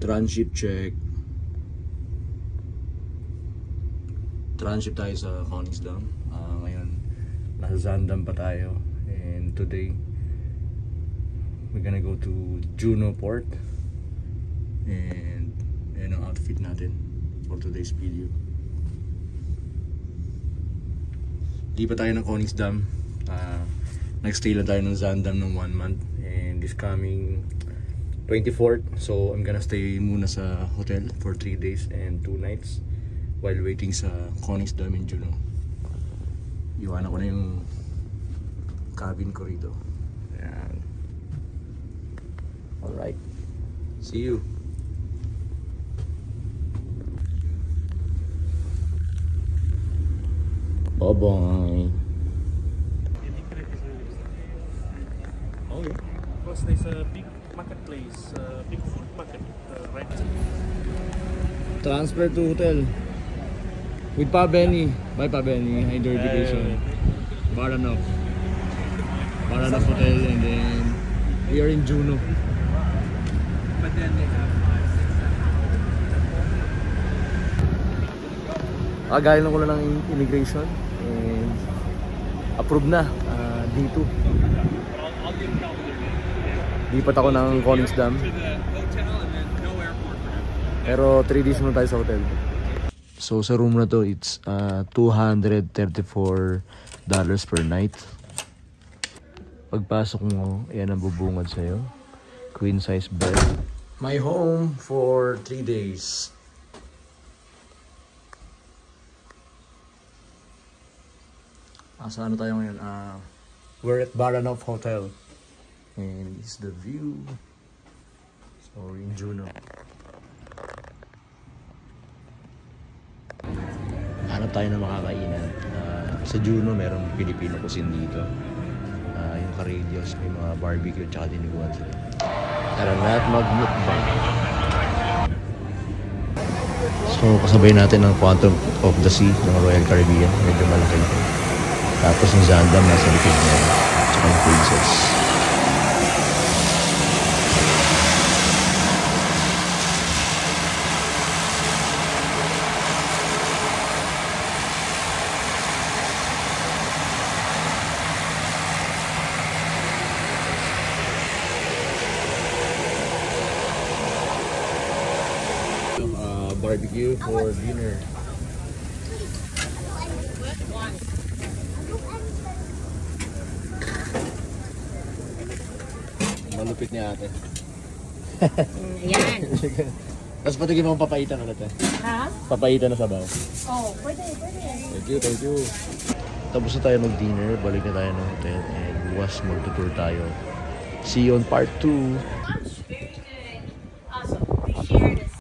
Transit check. Transit tayo sa Koningsdam. Ngayon, nasa Zaandam pa tayo. And today, we're gonna go to Juno Port. And yan ang outfit natin for today's video. Di pa tayo ng Koningsdam. Nag-stay lang tayo ng Zaandam ng 1 month. And this coming 24th, so I'm gonna stay muna sa hotel for 3 days and 2 nights while waiting sa Koningsdam in Juno. Iwanan ko na yung cabin ko rito. Ayan. Alright, see you. Bye-bye. Okay. Because there's a big marketplace, big food market, right? Transfer to hotel with Pa Benny. Bye Pa Benny. Hydro vacation. Baranov Hotel, and then we are in Juno. But then they have Gaya lang ko lang ng immigration and approved na. D2. Lipat ako ng Koningsdam. Pero 3 days muna tayo sa hotel. So sa room na to, it's $234 per night. Pagpasok mo, yan ang bubungad sa'yo. Queen size bed. My home for 3 days. Saan tayo ngayon? We're at Baranov Hotel. And it's the view. So we're in Juno. Hanap tayo na makakainan. Sa Juno merong Filipino cuisine dito. Yung Carillos, may mga barbecue tsaka diniguan sila. Tara na't mag-mukbang. So kasabay natin ang Quantum of the Sea ng Royal Caribbean. Medyo malaki ito. Tapos yung Zaandam nasa likod niya. Tsaka yung Princess. Barbecue for dinner. Malupit niya ate. Yan. Tapos patigin mo papaitan ulit eh. Ha? Papaitan na sabaw. Oh, pwede. Thank you. Tapos na tayo mag-dinner, balik na tayo ng hotel and bukas magtutour tayo. See you on part 2.